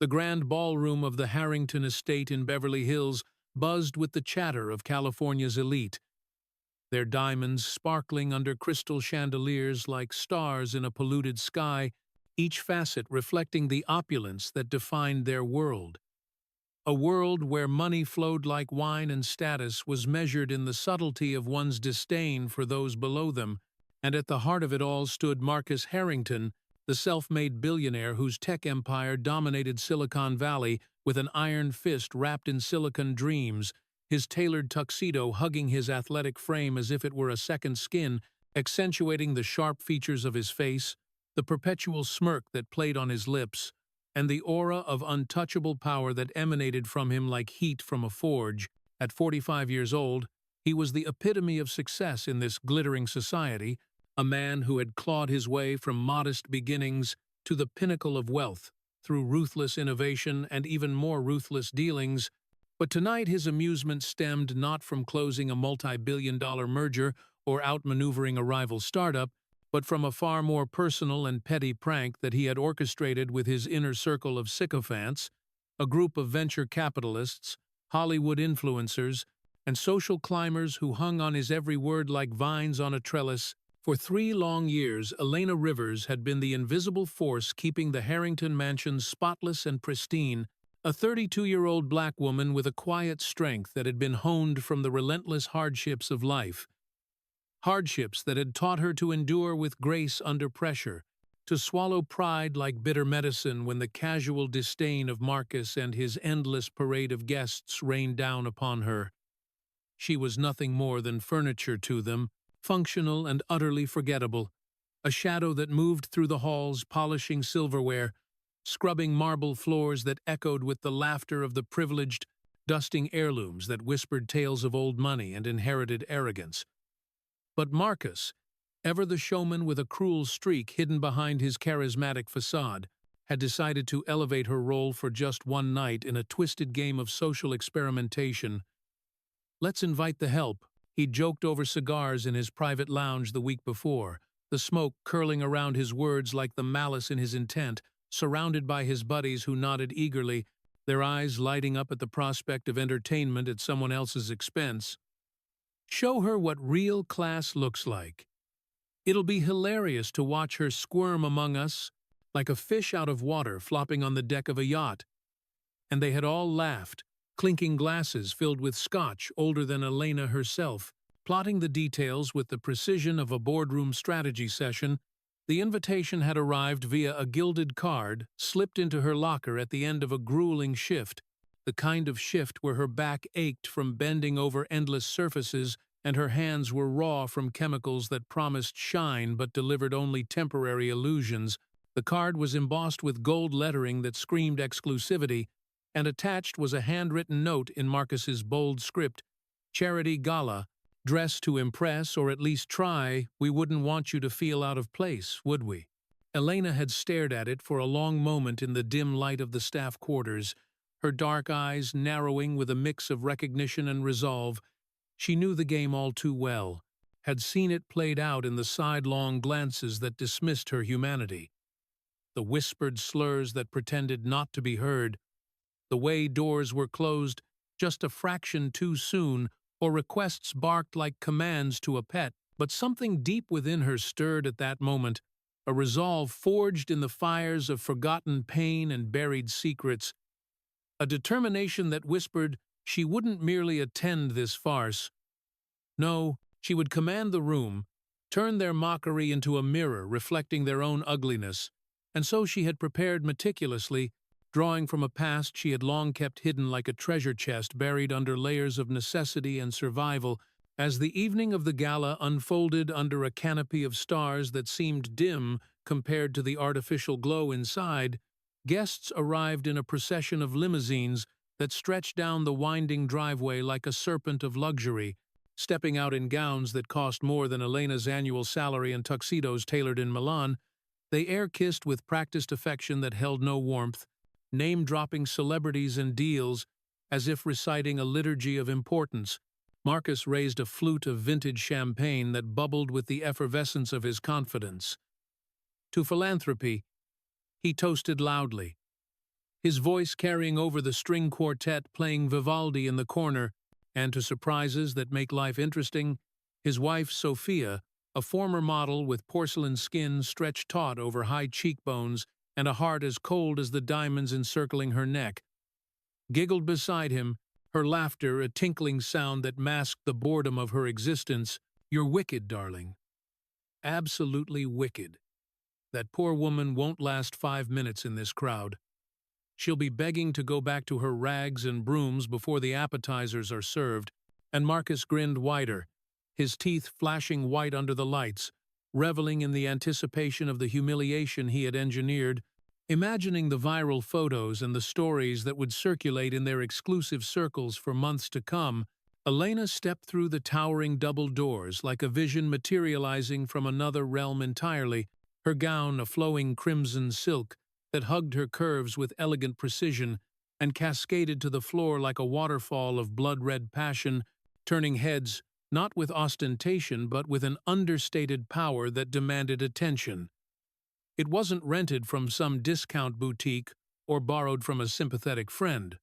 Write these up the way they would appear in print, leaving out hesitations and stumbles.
The grand ballroom of the Harrington estate in Beverly Hills buzzed with the chatter of California's elite, their diamonds sparkling under crystal chandeliers like stars in a polluted sky, each facet reflecting the opulence that defined their world. A world where money flowed like wine and status was measured in the subtlety of one's disdain for those below them, and at the heart of it all stood Marcus Harrington, the self-made billionaire whose tech empire dominated Silicon Valley with an iron fist wrapped in silicon dreams, his tailored tuxedo hugging his athletic frame as if it were a second skin, accentuating the sharp features of his face, the perpetual smirk that played on his lips, and the aura of untouchable power that emanated from him like heat from a forge. At 45 years old, he was the epitome of success in this glittering society, a man who had clawed his way from modest beginnings to the pinnacle of wealth through ruthless innovation and even more ruthless dealings. But tonight his amusement stemmed not from closing a multi-billion-dollar merger or outmaneuvering a rival startup, but from a far more personal and petty prank that he had orchestrated with his inner circle of sycophants, a group of venture capitalists, Hollywood influencers, and social climbers who hung on his every word like vines on a trellis. For 3 long years, Elena Rivers had been the invisible force keeping the Harrington mansion spotless and pristine, a 32-year-old black woman with a quiet strength that had been honed from the relentless hardships of life. Hardships that had taught her to endure with grace under pressure, to swallow pride like bitter medicine when the casual disdain of Marcus and his endless parade of guests rained down upon her. She was nothing more than furniture to them, functional and utterly forgettable, a shadow that moved through the halls polishing silverware, scrubbing marble floors that echoed with the laughter of the privileged, dusting heirlooms that whispered tales of old money and inherited arrogance. But Marcus, ever the showman with a cruel streak hidden behind his charismatic facade, had decided to elevate her role for just one night in a twisted game of social experimentation. "Let's invite the help," he'd joked over cigars in his private lounge the week before, the smoke curling around his words like the malice in his intent, surrounded by his buddies who nodded eagerly, their eyes lighting up at the prospect of entertainment at someone else's expense. "Show her what real class looks like. It'll be hilarious to watch her squirm among us, like a fish out of water flopping on the deck of a yacht." And they had all laughed, clinking glasses filled with scotch older than Elena herself, plotting the details with the precision of a boardroom strategy session. The invitation had arrived via a gilded card, slipped into her locker at the end of a grueling shift, the kind of shift where her back ached from bending over endless surfaces and her hands were raw from chemicals that promised shine but delivered only temporary illusions. The card was embossed with gold lettering that screamed exclusivity, and attached was a handwritten note in Marcus's bold script, "Charity Gala. Dress to impress, or at least try. We wouldn't want you to feel out of place, would we?" Elena had stared at it for a long moment in the dim light of the staff quarters, her dark eyes narrowing with a mix of recognition and resolve. She knew the game all too well, had seen it played out in the sidelong glances that dismissed her humanity, the whispered slurs that pretended not to be heard, the way doors were closed just a fraction too soon, or requests barked like commands to a pet. But something deep within her stirred at that moment, a resolve forged in the fires of forgotten pain and buried secrets, a determination that whispered she wouldn't merely attend this farce. No, she would command the room, turn their mockery into a mirror reflecting their own ugliness, and so she had prepared meticulously, drawing from a past she had long kept hidden like a treasure chest buried under layers of necessity and survival. As the evening of the gala unfolded under a canopy of stars that seemed dim compared to the artificial glow inside, guests arrived in a procession of limousines that stretched down the winding driveway like a serpent of luxury, stepping out in gowns that cost more than Elena's annual salary and tuxedos tailored in Milan. They air-kissed with practiced affection that held no warmth, name-dropping celebrities and deals as if reciting a liturgy of importance. Marcus raised a flute of vintage champagne that bubbled with the effervescence of his confidence. To philanthropy, he toasted loudly. his voice carrying over the string quartet playing Vivaldi in the corner, and to surprises that make life interesting, his wife Sophia, a former model with porcelain skin stretched taut over high cheekbones and a heart as cold as the diamonds encircling her neck, giggled beside him, her laughter a tinkling sound that masked the boredom of her existence. "You're wicked, darling. Absolutely wicked. That poor woman won't last 5 minutes in this crowd. She'll be begging to go back to her rags and brooms before the appetizers are served," and Marcus grinned wider, his teeth flashing white under the lights, reveling in the anticipation of the humiliation he had engineered, imagining the viral photos and the stories that would circulate in their exclusive circles for months to come. Elena stepped through the towering double doors like a vision materializing from another realm entirely, her gown a flowing crimson silk that hugged her curves with elegant precision and cascaded to the floor like a waterfall of blood-red passion, turning heads not with ostentation but with an understated power that demanded attention. It wasn't rented from some discount boutique or borrowed from a sympathetic friend.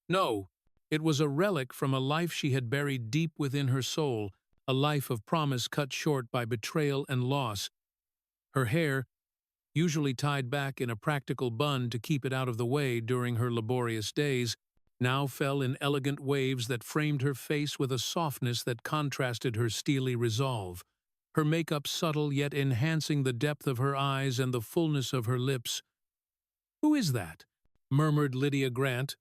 No, it was a relic from a life she had buried deep within her soul, a life of promise cut short by betrayal and loss. Her hair, usually tied back in a practical bun to keep it out of the way during her laborious days, now fell in elegant waves that framed her face with a softness that contrasted her steely resolve, her makeup subtle yet enhancing the depth of her eyes and the fullness of her lips. "Who is that?" murmured Lydia Grant,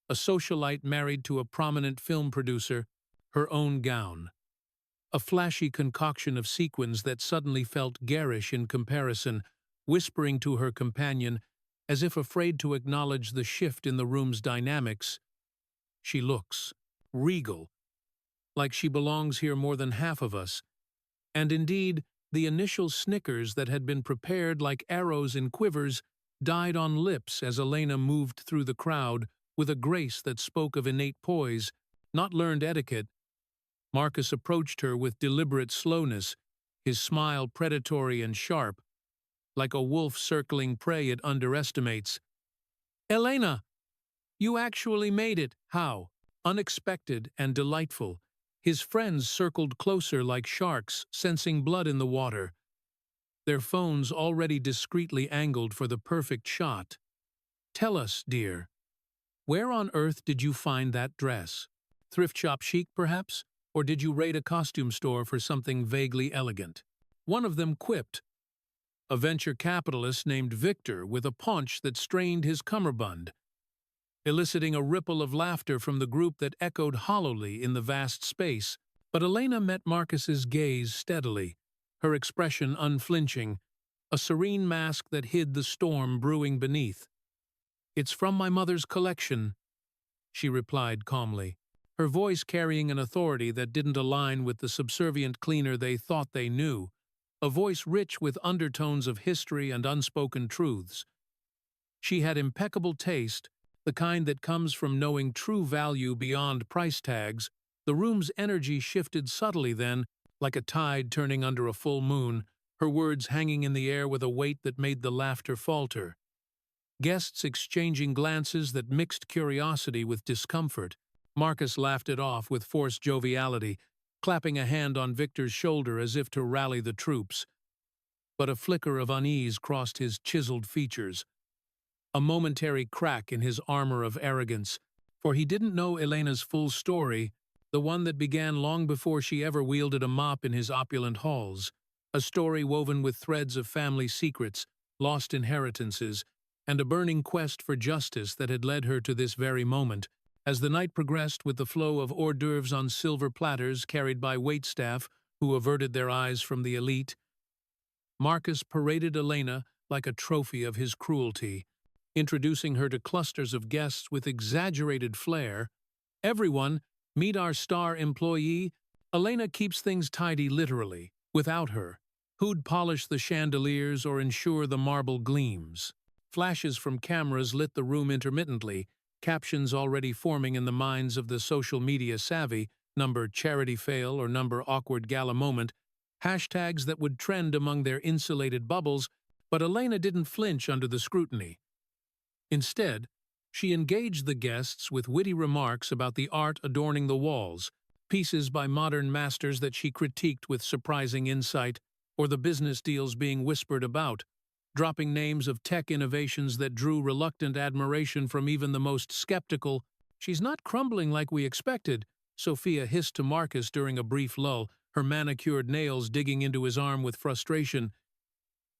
a socialite married to a prominent film producer, her own gown. A flashy concoction of sequins that suddenly felt garish in comparison, whispering to her companion, as if afraid to acknowledge the shift in the room's dynamics, "She looks regal, like she belongs here more than half of us." And indeed, the initial snickers that had been prepared like arrows in quivers died on lips as Elena moved through the crowd with a grace that spoke of innate poise, not learned etiquette. Marcus approached her with deliberate slowness, his smile predatory and sharp, like a wolf circling prey it underestimates. "Elena! You actually made it!" How? Unexpected and delightful. His friends circled closer like sharks, sensing blood in the water, their phones already discreetly angled for the perfect shot. "Tell us, dear, where on earth did you find that dress? Thrift shop chic, perhaps? Or did you raid a costume store for something vaguely elegant?" One of them quipped, a venture capitalist named Victor with a paunch that strained his cummerbund, eliciting a ripple of laughter from the group that echoed hollowly in the vast space. But Elena met Marcus's gaze steadily, her expression unflinching, a serene mask that hid the storm brewing beneath. "It's from my mother's collection," she replied calmly, her voice carrying an authority that didn't align with the subservient cleaner they thought they knew, a voice rich with undertones of history and unspoken truths. She had impeccable taste, the kind that comes from knowing true value beyond price tags. The room's energy shifted subtly then, like a tide turning under a full moon, her words hanging in the air with a weight that made the laughter falter. Guests exchanging glances that mixed curiosity with discomfort. Marcus laughed it off with forced joviality, clapping a hand on Victor's shoulder as if to rally the troops. But a flicker of unease crossed his chiseled features, a momentary crack in his armor of arrogance, for he didn't know Elena's full story, the one that began long before she ever wielded a mop in his opulent halls, a story woven with threads of family secrets, lost inheritances, and a burning quest for justice that had led her to this very moment. As the night progressed with the flow of hors d'oeuvres on silver platters carried by waitstaff who averted their eyes from the elite, Marcus paraded Elena like a trophy of his cruelty, introducing her to clusters of guests with exaggerated flair. "Everyone, meet our star employee. Elena keeps things tidy literally. Without her, who'd polish the chandeliers or ensure the marble gleams?" Flashes from cameras lit the room intermittently, captions already forming in the minds of the social media savvy, number charity fail or number awkward gala moment, hashtags that would trend among their insulated bubbles, but Elena didn't flinch under the scrutiny. Instead, She engaged the guests with witty remarks about the art adorning the walls, pieces by modern masters that she critiqued with surprising insight, or the business deals being whispered about, dropping names of tech innovations that drew reluctant admiration from even the most skeptical. "She's not crumbling like we expected," Sophia hissed to Marcus during a brief lull, her manicured nails digging into his arm with frustration.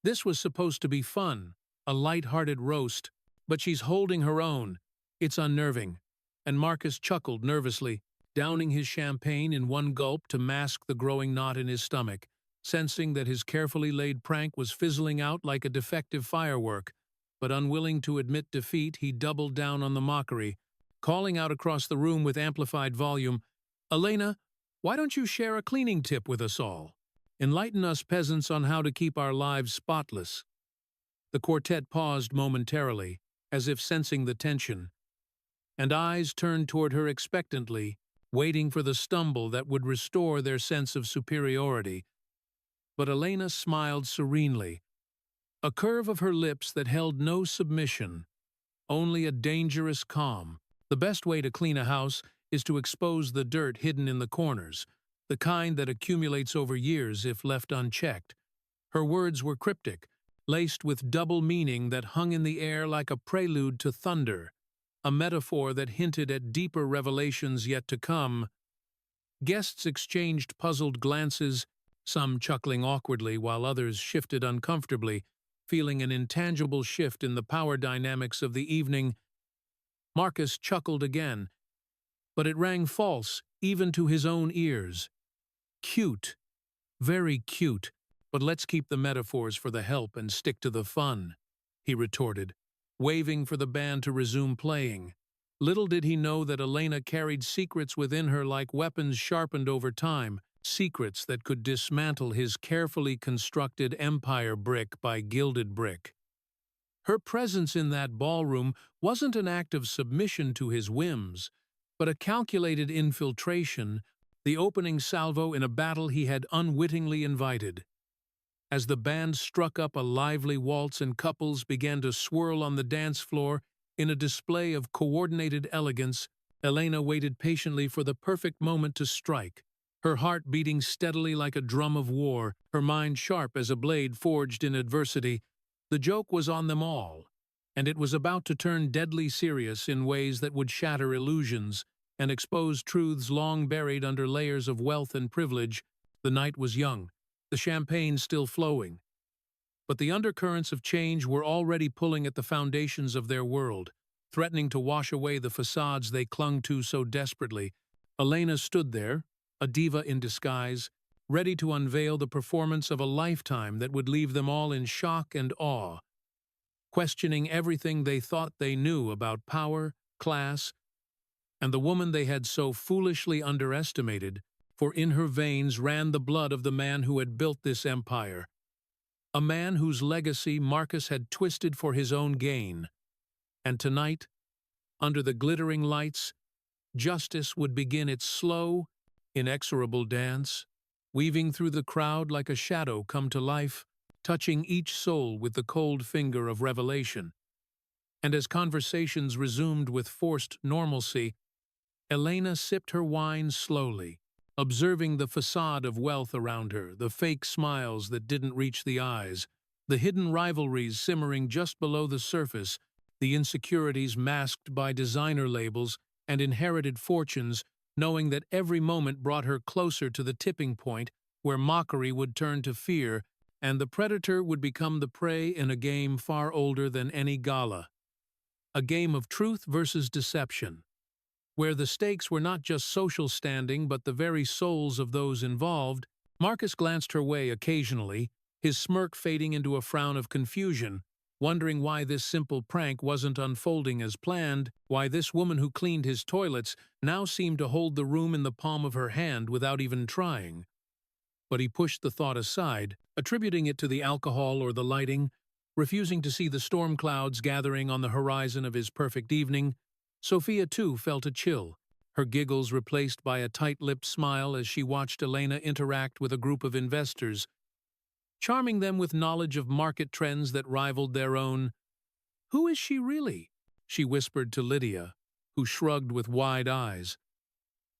This was supposed to be fun, a light-hearted roast, but she's holding her own. It's unnerving. And Marcus chuckled nervously, downing his champagne in one gulp to mask the growing knot in his stomach, sensing that his carefully laid prank was fizzling out like a defective firework. But unwilling to admit defeat, he doubled down on the mockery, calling out across the room with amplified volume, "Elena, why don't you share a cleaning tip with us all? Enlighten us peasants on how to keep our lives spotless." The quartet paused momentarily, as if sensing the tension, and eyes turned toward her expectantly, waiting for the stumble that would restore their sense of superiority. But Elena smiled serenely, a curve of her lips that held no submission, only a dangerous calm. The best way to clean a house is to expose the dirt hidden in the corners, the kind that accumulates over years if left unchecked. Her words were cryptic, laced with double meaning that hung in the air like a prelude to thunder, a metaphor that hinted at deeper revelations yet to come. Guests exchanged puzzled glances, some chuckling awkwardly while others shifted uncomfortably, feeling an intangible shift in the power dynamics of the evening. Marcus chuckled again, but it rang false even to his own ears. "Cute. Very cute, but let's keep the metaphors for the help and stick to the fun," he retorted, waving for the band to resume playing. Little did he know that Elena carried secrets within her like weapons sharpened over time, secrets that could dismantle his carefully constructed empire brick by gilded brick. Her presence in that ballroom wasn't an act of submission to his whims, but a calculated infiltration, the opening salvo in a battle he had unwittingly invited. As the band struck up a lively waltz and couples began to swirl on the dance floor in a display of coordinated elegance, Elena waited patiently for the perfect moment to strike, her heart beating steadily like a drum of war, her mind sharp as a blade forged in adversity. The joke was on them all, and it was about to turn deadly serious in ways that would shatter illusions and expose truths long buried under layers of wealth and privilege. The night was young, the champagne still flowing, but the undercurrents of change were already pulling at the foundations of their world, threatening to wash away the facades they clung to so desperately. Elena stood there, a diva in disguise, ready to unveil the performance of a lifetime that would leave them all in shock and awe, questioning everything they thought they knew about power, class, and the woman they had so foolishly underestimated, for in her veins ran the blood of the man who had built this empire, a man whose legacy Marcus had twisted for his own gain. And tonight, under the glittering lights, justice would begin its slow, inexorable dance, weaving through the crowd like a shadow come to life, touching each soul with the cold finger of revelation. And as conversations resumed with forced normalcy, Elena sipped her wine slowly, observing the facade of wealth around her, the fake smiles that didn't reach the eyes, the hidden rivalries simmering just below the surface, the insecurities masked by designer labels and inherited fortunes, knowing that every moment brought her closer to the tipping point where mockery would turn to fear and the predator would become the prey in a game far older than any gala. A game of truth versus deception, where the stakes were not just social standing but the very souls of those involved. Marcus glanced her way occasionally, his smirk fading into a frown of confusion, wondering why this simple prank wasn't unfolding as planned, why this woman who cleaned his toilets now seemed to hold the room in the palm of her hand without even trying. But he pushed the thought aside, attributing it to the alcohol or the lighting, refusing to see the storm clouds gathering on the horizon of his perfect evening. Sophia, too, felt a chill, her giggles replaced by a tight-lipped smile as she watched Elena interact with a group of investors, charming them with knowledge of market trends that rivaled their own. Who is she really? she whispered to Lydia, who shrugged with wide eyes.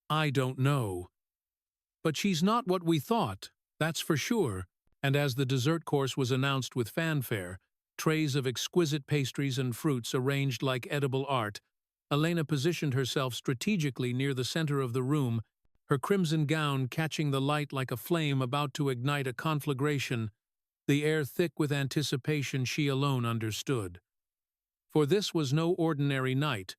I don't know. But she's not what we thought, that's for sure. And as the dessert course was announced with fanfare, trays of exquisite pastries and fruits arranged like edible art, Elena positioned herself strategically near the center of the room, her crimson gown catching the light like a flame about to ignite a conflagration, the air thick with anticipation she alone understood. For this was no ordinary night,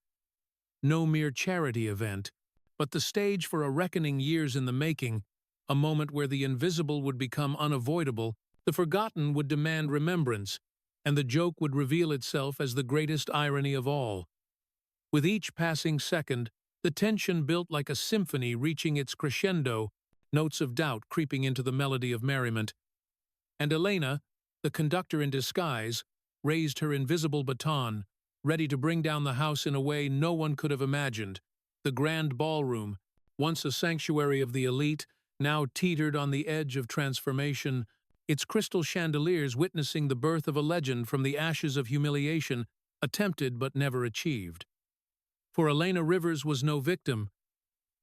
no mere charity event, but the stage for a reckoning years in the making, a moment where the invisible would become unavoidable, the forgotten would demand remembrance, and the joke would reveal itself as the greatest irony of all. With each passing second, the tension built like a symphony reaching its crescendo, notes of doubt creeping into the melody of merriment. And Elena, the conductor in disguise, raised her invisible baton, ready to bring down the house in a way no one could have imagined. The grand ballroom, once a sanctuary of the elite, now teetered on the edge of transformation, its crystal chandeliers witnessing the birth of a legend from the ashes of humiliation, attempted but never achieved. For Elena Rivers was no victim.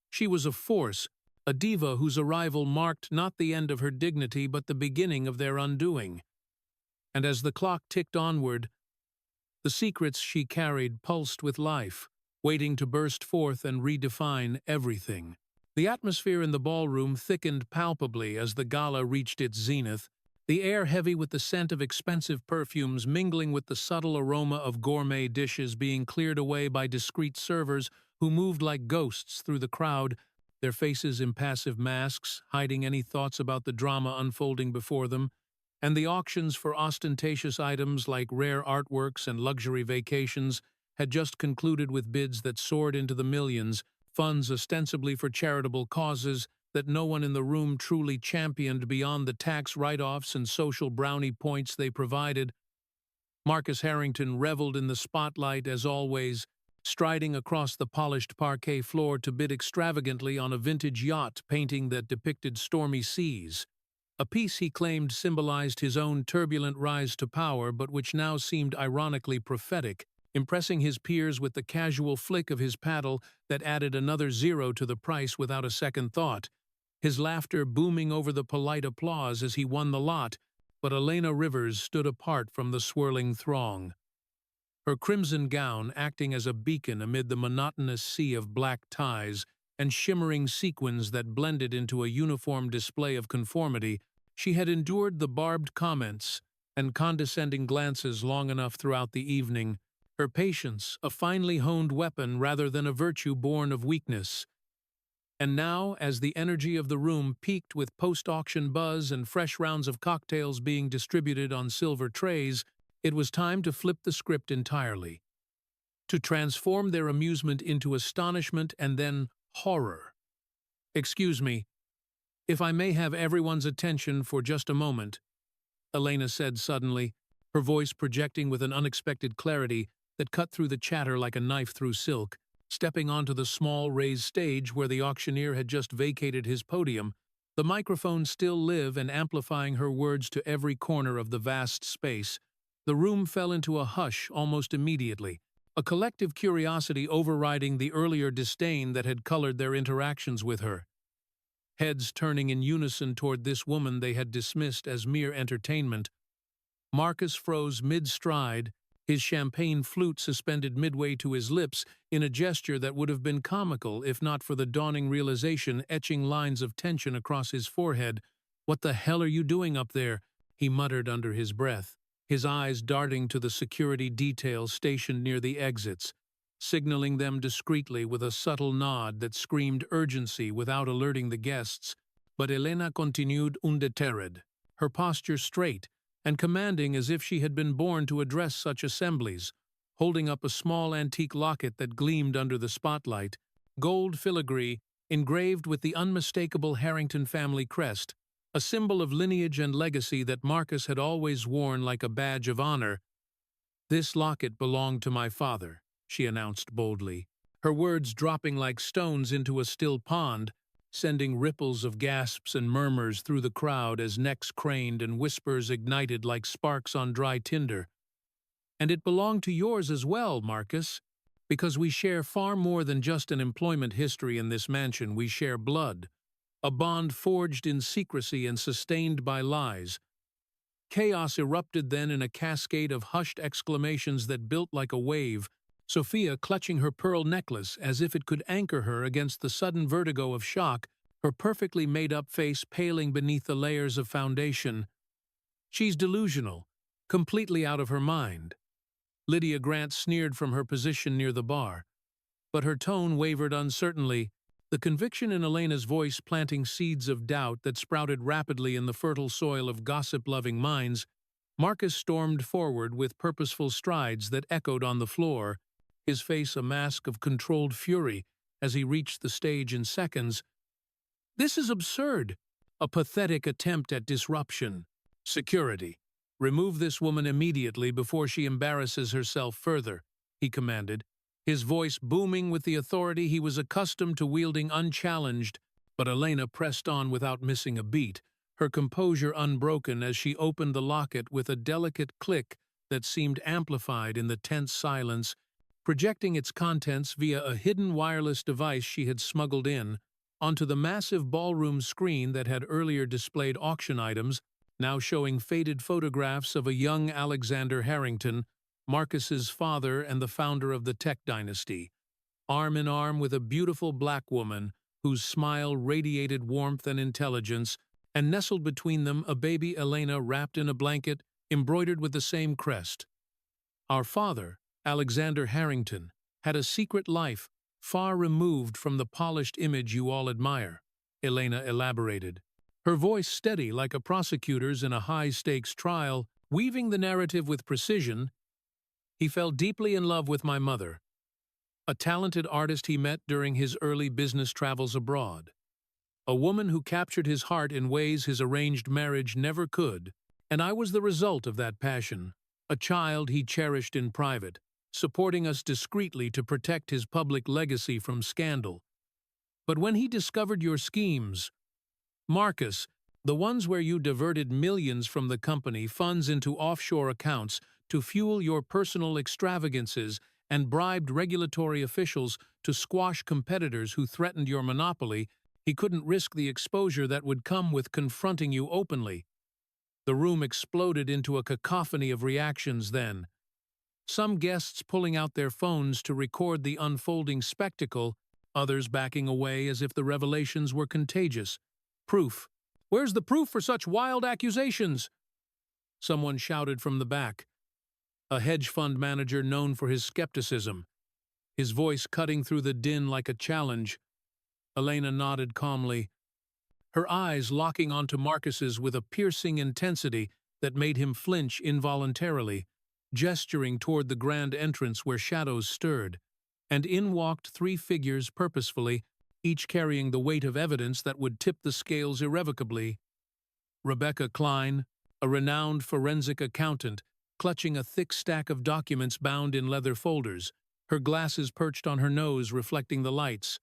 She was a force, a diva whose arrival marked not the end of her dignity but the beginning of their undoing. And as the clock ticked onward, the secrets she carried pulsed with life, waiting to burst forth and redefine everything. The atmosphere in the ballroom thickened palpably as the gala reached its zenith, the air heavy with the scent of expensive perfumes mingling with the subtle aroma of gourmet dishes being cleared away by discreet servers who moved like ghosts through the crowd, their faces impassive masks, hiding any thoughts about the drama unfolding before them, and the auctions for ostentatious items like rare artworks and luxury vacations had just concluded with bids that soared into the millions, funds ostensibly for charitable causes that no one in the room truly championed beyond the tax write-offs and social brownie points they provided. Marcus Harrington reveled in the spotlight as always, striding across the polished parquet floor to bid extravagantly on a vintage yacht painting that depicted stormy seas. A piece he claimed symbolized his own turbulent rise to power but which now seemed ironically prophetic, impressing his peers with the casual flick of his paddle that added another zero to the price without a second thought. His laughter booming over the polite applause as he won the lot, but Elena Rivers stood apart from the swirling throng. Her crimson gown acting as a beacon amid the monotonous sea of black ties and shimmering sequins that blended into a uniform display of conformity, she had endured the barbed comments and condescending glances long enough throughout the evening, her patience a finely honed weapon rather than a virtue born of weakness. And now, as the energy of the room peaked with post-auction buzz and fresh rounds of cocktails being distributed on silver trays, it was time to flip the script entirely. To transform their amusement into astonishment and then horror. Excuse me, if I may have everyone's attention for just a moment, Elena said suddenly, her voice projecting with an unexpected clarity that cut through the chatter like a knife through silk. Stepping onto the small raised stage where the auctioneer had just vacated his podium, the microphone still live and amplifying her words to every corner of the vast space, the room fell into a hush almost immediately, a collective curiosity overriding the earlier disdain that had colored their interactions with her. Heads turning in unison toward this woman they had dismissed as mere entertainment, Marcus froze mid-stride, his champagne flute suspended midway to his lips in a gesture that would have been comical if not for the dawning realization etching lines of tension across his forehead. "What the hell are you doing up there?" he muttered under his breath, his eyes darting to the security details stationed near the exits, signaling them discreetly with a subtle nod that screamed urgency without alerting the guests. But Elena continued undeterred, her posture straight, and commanding as if she had been born to address such assemblies, holding up a small antique locket that gleamed under the spotlight, gold filigree engraved with the unmistakable Harrington family crest, a symbol of lineage and legacy that Marcus had always worn like a badge of honor. "This locket belonged to my father," she announced boldly, her words dropping like stones into a still pond, sending ripples of gasps and murmurs through the crowd as necks craned and whispers ignited like sparks on dry tinder. And it belonged to yours as well, Marcus, because we share far more than just an employment history in this mansion. We share blood, a bond forged in secrecy and sustained by lies. Chaos erupted then in a cascade of hushed exclamations that built like a wave, Sophia clutching her pearl necklace as if it could anchor her against the sudden vertigo of shock, her perfectly made-up face paling beneath the layers of foundation. She's delusional, completely out of her mind. Lydia Grant sneered from her position near the bar, but her tone wavered uncertainly, the conviction in Elena's voice planting seeds of doubt that sprouted rapidly in the fertile soil of gossip-loving minds. Marcus stormed forward with purposeful strides that echoed on the floor, his face a mask of controlled fury as he reached the stage in seconds. "This is absurd, a pathetic attempt at disruption. Security, remove this woman immediately before she embarrasses herself further," he commanded, his voice booming with the authority he was accustomed to wielding unchallenged. But Elena pressed on without missing a beat, her composure unbroken as she opened the locket with a delicate click that seemed amplified in the tense silence, projecting its contents via a hidden wireless device she had smuggled in onto the massive ballroom screen that had earlier displayed auction items, now showing faded photographs of a young Alexander Harrington, Marcus's father and the founder of the tech dynasty, arm in arm with a beautiful black woman whose smile radiated warmth and intelligence, and nestled between them a baby Elena wrapped in a blanket embroidered with the same crest. "Our father, Alexander Harrington, had a secret life far removed from the polished image you all admire," Elena elaborated, her voice steady like a prosecutor's in a high-stakes trial, weaving the narrative with precision. "He fell deeply in love with my mother, a talented artist he met during his early business travels abroad, a woman who captured his heart in ways his arranged marriage never could, and I was the result of that passion, a child he cherished in private, supporting us discreetly to protect his public legacy from scandal. But when he discovered your schemes, Marcus, the ones where you diverted millions from the company funds into offshore accounts to fuel your personal extravagances and bribed regulatory officials to squash competitors who threatened your monopoly, he couldn't risk the exposure that would come with confronting you openly." The room exploded into a cacophony of reactions then, some guests pulling out their phones to record the unfolding spectacle, others backing away as if the revelations were contagious. "Proof. Where's the proof for such wild accusations?" someone shouted from the back, a hedge fund manager known for his skepticism, his voice cutting through the din like a challenge. Elena nodded calmly, her eyes locking onto Marcus's with a piercing intensity that made him flinch involuntarily, gesturing toward the grand entrance where shadows stirred, and in walked three figures purposefully, each carrying the weight of evidence that would tip the scales irrevocably. Rebecca Klein, a renowned forensic accountant, clutching a thick stack of documents bound in leather folders, her glasses perched on her nose reflecting the lights.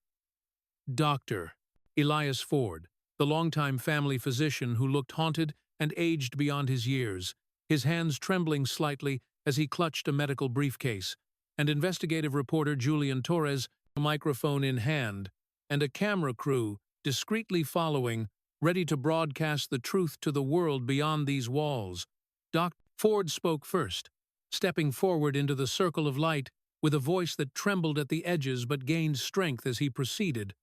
Dr. Elias Ford, the longtime family physician who looked haunted and aged beyond his years, his hands trembling slightly as he clutched a medical briefcase, and investigative reporter Julian Torres, a microphone in hand, and a camera crew discreetly following, ready to broadcast the truth to the world beyond these walls. Dr. Ford spoke first, stepping forward into the circle of light with a voice that trembled at the edges but gained strength as he proceeded.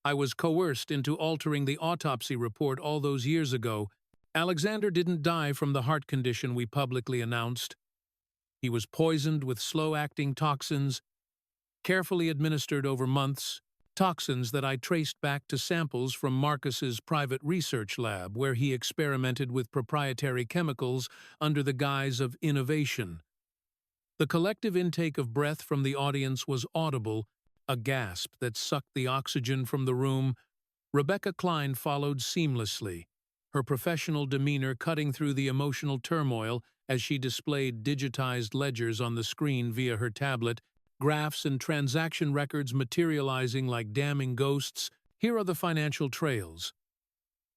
"I was coerced into altering the autopsy report all those years ago. Alexander didn't die from the heart condition we publicly announced. He was poisoned with slow-acting toxins, carefully administered over months, toxins that I traced back to samples from Marcus's private research lab where he experimented with proprietary chemicals under the guise of innovation." The collective intake of breath from the audience was audible, a gasp that sucked the oxygen from the room. Rebecca Klein followed seamlessly, her professional demeanor cutting through the emotional turmoil as she displayed digitized ledgers on the screen via her tablet, graphs and transaction records materializing like damning ghosts. "Here are the financial trails.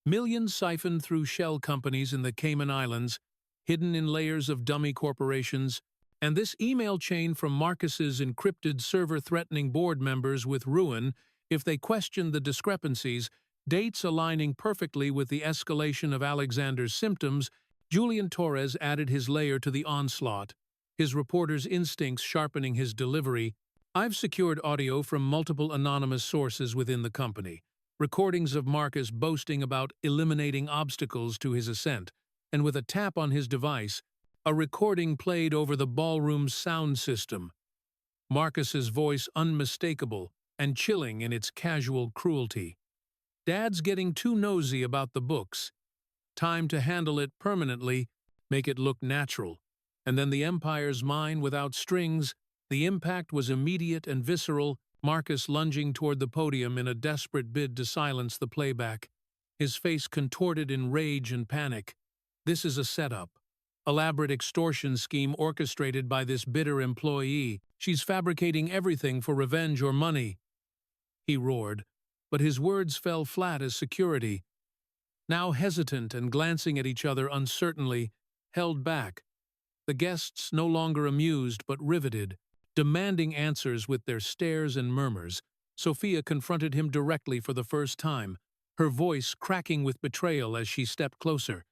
Millions siphoned through shell companies in the Cayman Islands, hidden in layers of dummy corporations, And this email chain from Marcus's encrypted server threatening board members with ruin if they questioned the discrepancies, dates aligning perfectly with the escalation of Alexander's symptoms, Julian Torres added his layer to the onslaught, his reporter's instincts sharpening his delivery. I've secured audio from multiple anonymous sources within the company, recordings of Marcus boasting about eliminating obstacles to his ascent, and with a tap on his device, a recording played over the ballroom's sound system. Marcus's voice unmistakable and chilling in its casual cruelty. Dad's getting too nosy about the books. Time to handle it permanently, make it look natural. And then the Empire's mine without strings. The impact was immediate and visceral, Marcus lunging toward the podium in a desperate bid to silence the playback, his face contorted in rage and panic. This is a setup. Elaborate extortion scheme orchestrated by this bitter employee. She's fabricating everything for revenge or money. He roared, but his words fell flat as security. Now hesitant and glancing at each other uncertainly, held back. The guests no longer amused but riveted, demanding answers with their stares and murmurs. Sophia confronted him directly for the first time, her voice cracking with betrayal as she stepped closer.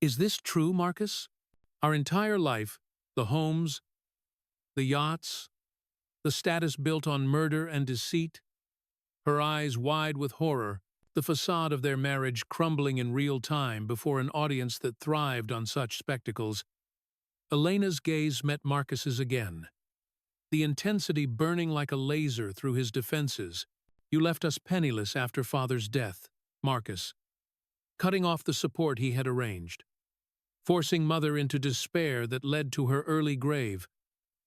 Is this true, Marcus? Our entire life, the homes, the yachts, the status built on murder and deceit? Her eyes wide with horror, the facade of their marriage crumbling in real time before an audience that thrived on such spectacles. Elena's gaze met Marcus's again, the intensity burning like a laser through his defenses. You left us penniless after Father's death, Marcus, cutting off the support he had arranged, forcing Mother into despair that led to her early grave,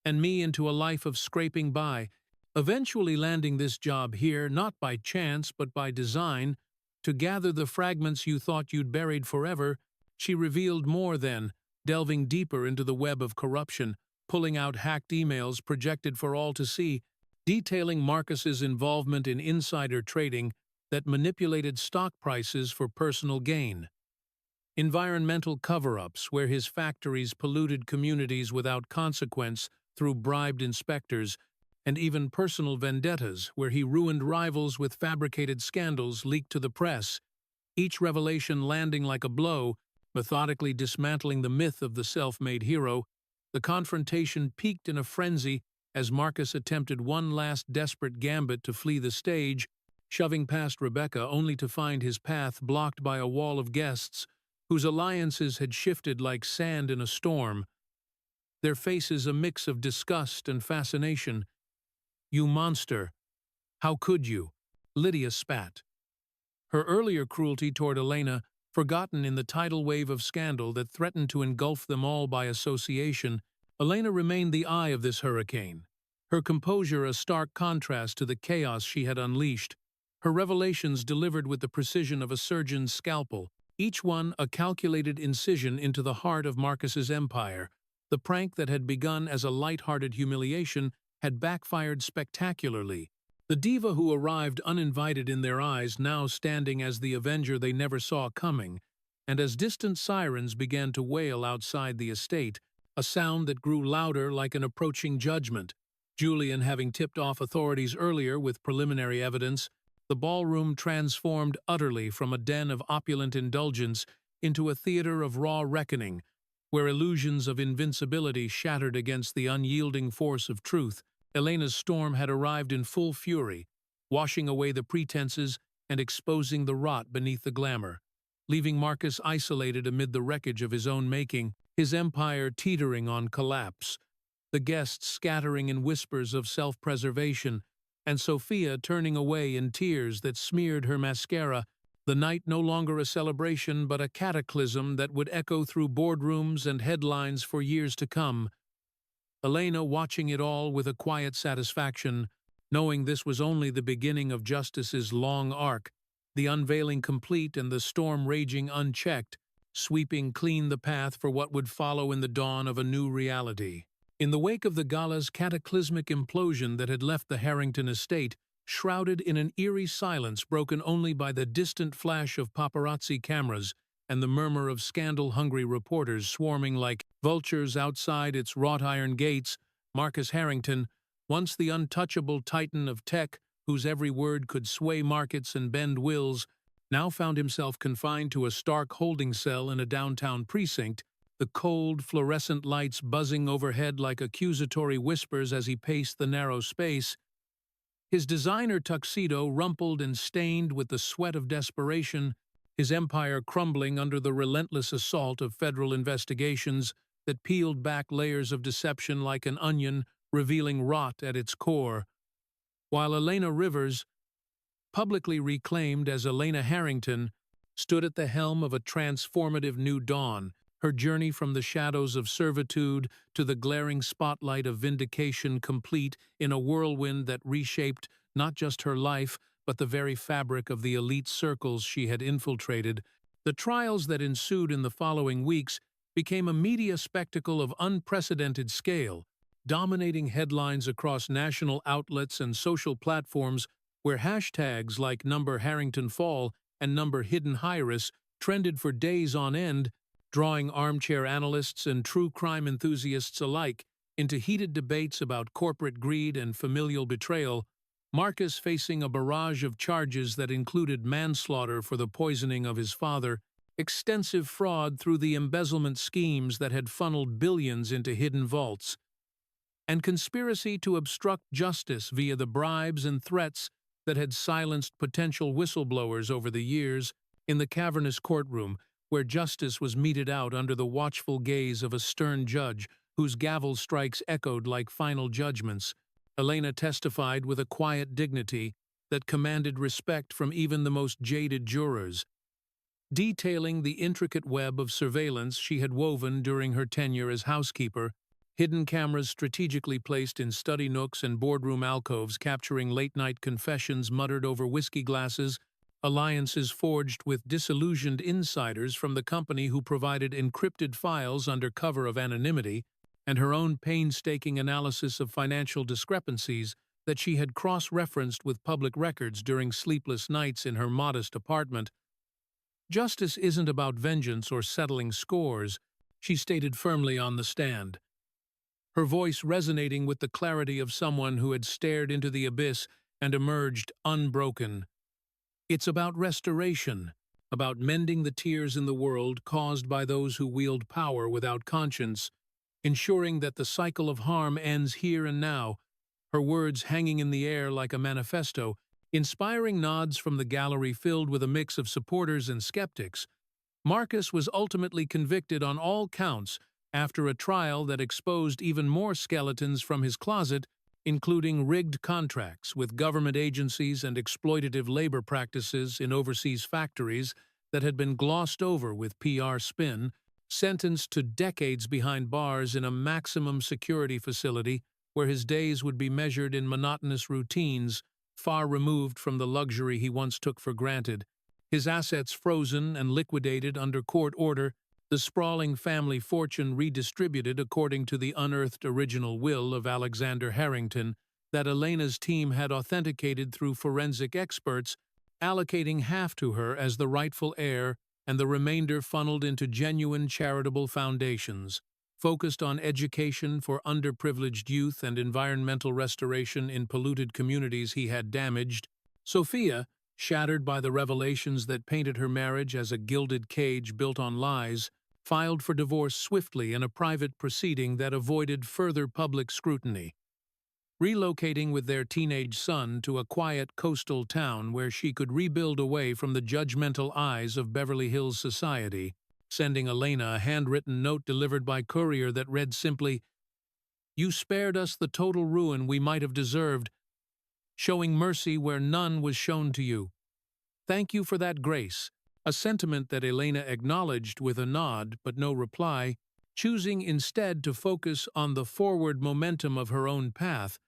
and me into a life of scraping by, eventually landing this job here not by chance but by design, to gather the fragments you thought you'd buried forever. She revealed more then, delving deeper into the web of corruption, pulling out hacked emails projected for all to see, detailing Marcus's involvement in insider trading that manipulated stock prices for personal gain. Environmental cover-ups where his factories polluted communities without consequence through bribed inspectors, and even personal vendettas where he ruined rivals with fabricated scandals leaked to the press, each revelation landing like a blow, methodically dismantling the myth of the self-made hero. The confrontation peaked in a frenzy as Marcus attempted one last desperate gambit to flee the stage, shoving past Rebecca only to find his path blocked by a wall of guests whose alliances had shifted like sand in a storm, their faces a mix of disgust and fascination. You monster! How could you? Lydia spat. Her earlier cruelty toward Elena, forgotten in the tidal wave of scandal that threatened to engulf them all by association, Elena remained the eye of this hurricane, her composure a stark contrast to the chaos she had unleashed, her revelations delivered with the precision of a surgeon's scalpel, each one a calculated incision into the heart of Marcus's empire. The prank that had begun as a light-hearted humiliation had backfired spectacularly. The diva who arrived uninvited in their eyes now standing as the avenger they never saw coming, and as distant sirens began to wail outside the estate, a sound that grew louder like an approaching judgment. Julian having tipped off authorities earlier with preliminary evidence, the ballroom transformed utterly from a den of opulent indulgence into a theater of raw reckoning, where illusions of invincibility shattered against the unyielding force of truth. Elena's storm had arrived in full fury, washing away the pretenses and exposing the rot beneath the glamour, leaving Marcus isolated amid the wreckage of his own making, his empire teetering on collapse, the guests scattering in whispers of self-preservation, and Sophia turning away in tears that smeared her mascara, the night no longer a celebration but a cataclysm that would echo through boardrooms and headlines for years to come. Elena watching it all with a quiet satisfaction, knowing this was only the beginning of justice's long arc, the unveiling complete and the storm raging unchecked, sweeping clean the path for what would follow in the dawn of a new reality. In the wake of the gala's cataclysmic implosion that had left the Harrington estate, shrouded in an eerie silence broken only by the distant flash of paparazzi cameras and the murmur of scandal-hungry reporters swarming like vultures outside its wrought-iron gates, Marcus Harrington, once the untouchable titan of tech whose every word could sway markets and bend wills, now found himself confined to a stark holding cell in a downtown precinct, the cold, fluorescent lights buzzing overhead like accusatory whispers as he paced the narrow space. His designer tuxedo rumpled and stained with the sweat of desperation, his empire crumbling under the relentless assault of federal investigations that peeled back layers of deception like an onion, revealing rot at its core. While Elena Rivers, publicly reclaimed as Elena Harrington, stood at the helm of a transformative new dawn, her journey from the shadows of servitude to the glaring spotlight of vindication complete in a whirlwind that reshaped not just her life, but the very fabric of the elite circles she had infiltrated. The trials that ensued in the following weeks became a media spectacle of unprecedented scale, dominating headlines across national outlets and social platforms where hashtags like #HarringtonFall and #HiddenHiris trended for days on end, drawing armchair analysts and true crime enthusiasts alike into heated debates about corporate greed and familial betrayal. Marcus, facing a barrage of charges that included manslaughter for the poisoning of his father, extensive fraud through the embezzlement schemes that had funneled billions into hidden vaults, and conspiracy to obstruct justice via the bribes and threats that had silenced potential whistleblowers over the years. In the cavernous courtroom, where justice was meted out under the watchful gaze of a stern judge whose gavel strikes echoed like final judgments, Elena testified with a quiet dignity that commanded respect from even the most jaded jurors, detailing the intricate web of surveillance she had woven during her tenure as housekeeper, hidden cameras strategically placed in study nooks and boardroom alcoves capturing late-night confessions muttered over whiskey glasses, alliances forged with disillusioned insiders from the company who provided encrypted files under cover of anonymity, and her own painstaking analysis of financial discrepancies that she had cross-referenced with public records during sleepless nights in her modest apartment. Justice isn't about vengeance or settling scores, she stated firmly on the stand, her voice resonating with the clarity of someone who had stared into the abyss and emerged unbroken. It's about restoration, about mending the tears in the world caused by those who wield power without conscience, ensuring that the cycle of harm ends here and now, her words hanging in the air like a manifesto, inspiring nods from the gallery filled with a mix of supporters and skeptics. Marcus was ultimately convicted on all counts after a trial that exposed even more skeletons from his closet, including rigged contracts with government agencies and exploitative labor practices in overseas factories that had been glossed over with PR spin, sentenced to decades behind bars in a maximum security facility where his days would be measured in monotonous routines, far removed from the luxury he once took for granted. His assets frozen and liquidated under court order, the sprawling family fortune redistributed according to the unearthed original will of Alexander Harrington that Elena's team had authenticated through forensic experts, allocating half to her as the rightful heir and the remainder funneled into genuine charitable foundations, focused on education for underprivileged youth and environmental restoration in polluted communities he had damaged. Sophia, shattered by the revelations that painted her marriage as a gilded cage built on lies, filed for divorce swiftly in a private proceeding that avoided further public scrutiny. Relocating with their teenage son to a quiet coastal town where she could rebuild away from the judgmental eyes of Beverly Hills society, sending Elena a handwritten note delivered by courier that read simply, "You spared us the total ruin we might have deserved, showing mercy where none was shown to you. Thank you for that grace," a sentiment that Elena acknowledged with a nod but no reply, choosing instead to focus on the forward momentum of her own path.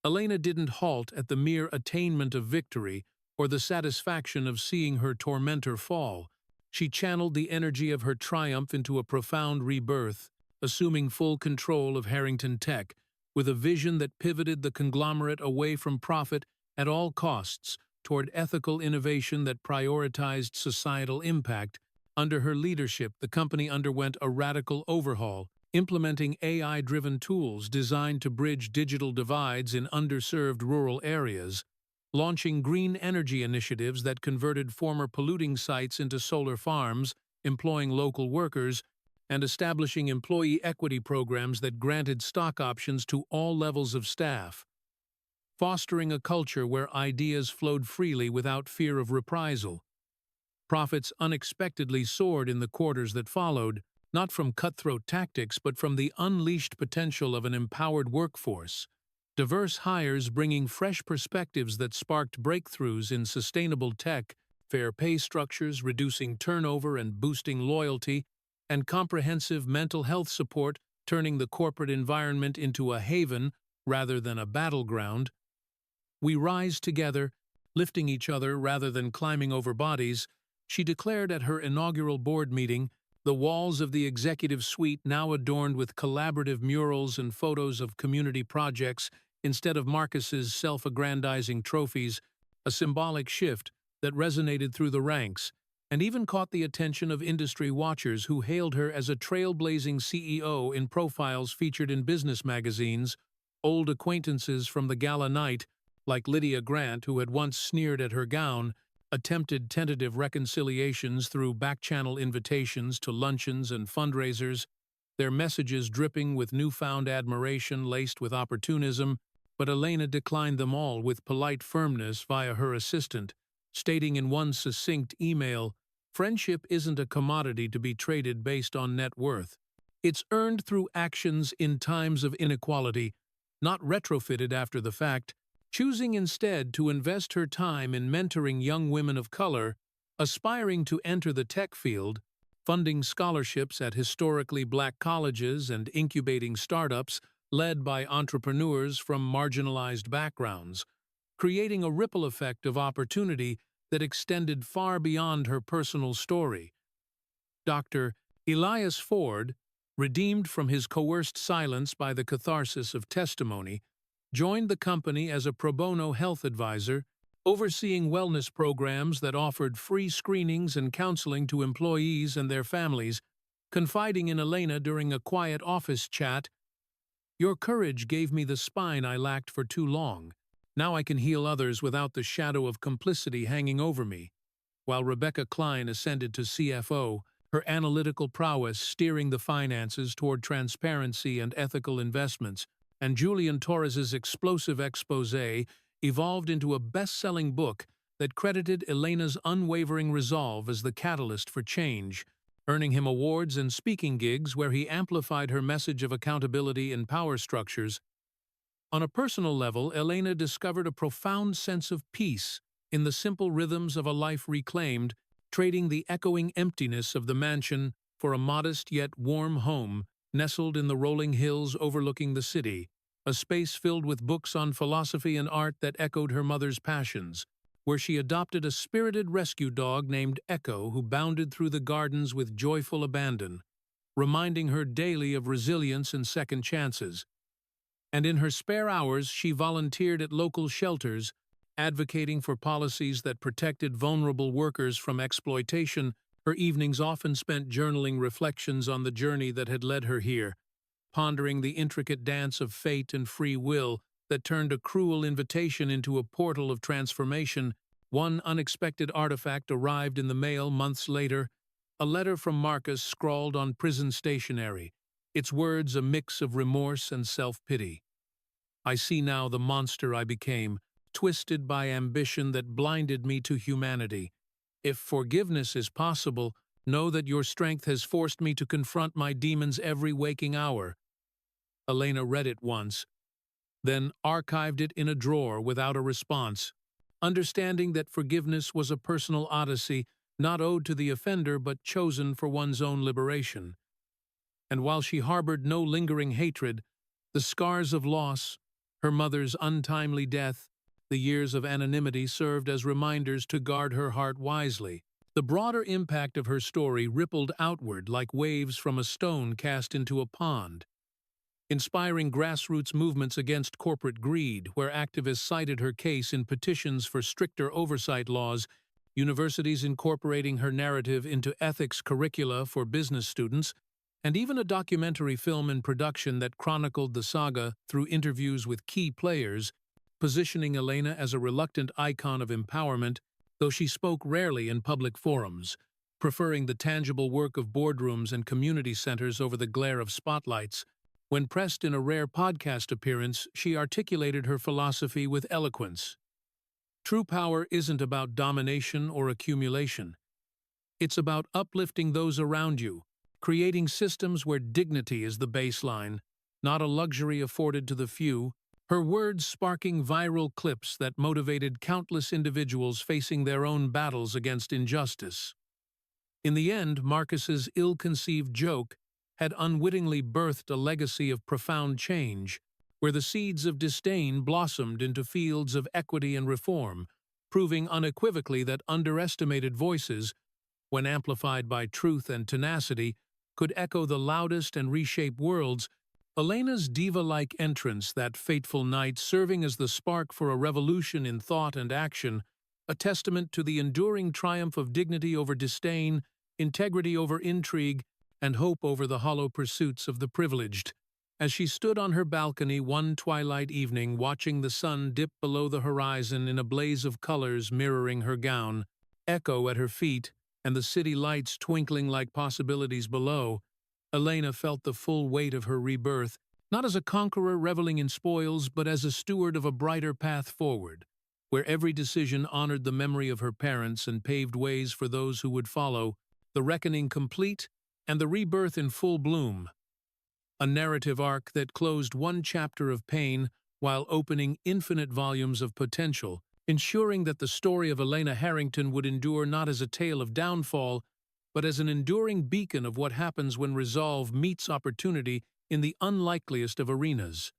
Elena didn't halt at the mere attainment of victory or the satisfaction of seeing her tormentor fall. She channeled the energy of her triumph into a profound rebirth, assuming full control of Harrington Tech, with a vision that pivoted the conglomerate away from profit at all costs toward ethical innovation that prioritized societal impact. Under her leadership, the company underwent a radical overhaul, implementing AI-driven tools designed to bridge digital divides in underserved rural areas, launching green energy initiatives that converted former polluting sites into solar farms, employing local workers, and establishing employee equity programs that granted stock options to all levels of staff, fostering a culture where ideas flowed freely without fear of reprisal. Profits unexpectedly soared in the quarters that followed, not from cutthroat tactics but from the unleashed potential of an empowered workforce. Diverse hires bringing fresh perspectives that sparked breakthroughs in sustainable tech, fair pay structures reducing turnover and boosting loyalty, and comprehensive mental health support turning the corporate environment into a haven rather than a battleground. We rise together, lifting each other rather than climbing over bodies, she declared at her inaugural board meeting, the walls of the executive suite now adorned with collaborative murals and photos of community projects instead of Marcus's self-aggrandizing trophies, a symbolic shift that resonated through the ranks and even caught the attention of industry watchers who hailed her as a trailblazing CEO in profiles featured in business magazines. Old acquaintances from the gala night, like Lydia Grant, who had once sneered at her gown, attempted tentative reconciliations through back-channel invitations to luncheons and fundraisers, their messages dripping with newfound admiration laced with opportunism, but Elena declined them all with polite firmness via her assistant, stating in one succinct email, "Friendship isn't a commodity to be traded based on net worth. It's earned through actions in times of inequality, not retrofitted after the fact," choosing instead to invest her time in mentoring young women of color aspiring to enter the tech field, funding scholarships at historically black colleges and incubating startups led by entrepreneurs from marginalized backgrounds, creating a ripple effect of opportunity that extended far beyond her personal story. Dr. Elias Ford, redeemed from his coerced silence by the catharsis of testimony, joined the company as a pro bono health advisor, overseeing wellness programs that offered free screenings and counseling to employees and their families, confiding in Elena during a quiet office chat, "Your courage gave me the spine I lacked for too long. Now I can heal others without the shadow of complicity hanging over me." While Rebecca Klein ascended to CFO, her analytical prowess steering the finances toward transparency and ethical investments, and Julian Torres's explosive exposé evolved into a best-selling book that credited Elena's unwavering resolve as the catalyst for change, earning him awards and speaking gigs where he amplified her message of accountability and power structures. On a personal level, Elena discovered a profound sense of peace in the simple rhythms of a life reclaimed, trading the echoing emptiness of the mansion for a modest yet warm home nestled in the rolling hills overlooking the city, a space filled with books on philosophy and art that echoed her mother's passions, where she adopted a spirited rescue dog named Echo who bounded through the gardens with joyful abandon, reminding her daily of resilience and second chances. And in her spare hours, she volunteered at local shelters, advocating for policies that protected vulnerable workers from exploitation. Her evenings often spent journaling reflections on the journey that had led her here, pondering the intricate dance of fate and free will that turned a cruel invitation into a portal of transformation. One unexpected artifact arrived in the mail months later, a letter from Marcus scrawled on prison stationery, its words a mix of remorse and self-pity. "I see now the monster I became, twisted by ambition that blinded me to humanity. If forgiveness is possible, know that your strength has forced me to confront my demons every waking hour." Elena read it once, then archived it in a drawer without a response, understanding that forgiveness was a personal odyssey not owed to the offender but chosen for one's own liberation. And while she harbored no lingering hatred, the scars of loss, her mother's untimely death, the years of anonymity served as reminders to guard her heart wisely. The broader impact of her story rippled outward like waves from a stone cast into a pond, inspiring grassroots movements against corporate greed, where activists cited her case in petitions for stricter oversight laws, universities incorporating her narrative into ethics curricula for business students, and even a documentary film in production that chronicled the saga through interviews with key players, positioning Elena as a reluctant icon of empowerment, though she spoke rarely in public forums, preferring the tangible work of boardrooms and community centers over the glare of spotlights. When pressed in a rare podcast appearance, she articulated her philosophy with eloquence. True power isn't about domination or accumulation. It's about uplifting those around you, creating systems where dignity is the baseline, not a luxury afforded to the few, her words sparking viral clips that motivated countless individuals facing their own battles against injustice. In the end, Marcus's ill-conceived joke had unwittingly birthed a legacy of profound change, where the seeds of disdain blossomed into fields of equity and reform, proving unequivocally that underestimated voices, when amplified by truth and tenacity, could echo the loudest and reshape worlds. Elena's diva-like entrance that fateful night serving as the spark for a revolution in thought and action, a testament to the enduring triumph of dignity over disdain, integrity over intrigue, and hope over the hollow pursuits of the privileged. As she stood on her balcony one twilight evening watching the sun dip below the horizon in a blaze of colors mirroring her gown, echo at her feet, and the city lights twinkling like possibilities below, Elena felt the full weight of her rebirth, not as a conqueror reveling in spoils, but as a steward of a brighter path forward, where every decision honored the memory of her parents and paved ways for those who would follow, the reckoning complete and the rebirth in full bloom. A narrative arc that closed one chapter of pain while opening infinite volumes of potential, ensuring that the story of Elena Harrington would endure not as a tale of downfall, but as an enduring beacon of what happens when resolve meets opportunity in the unlikeliest of arenas.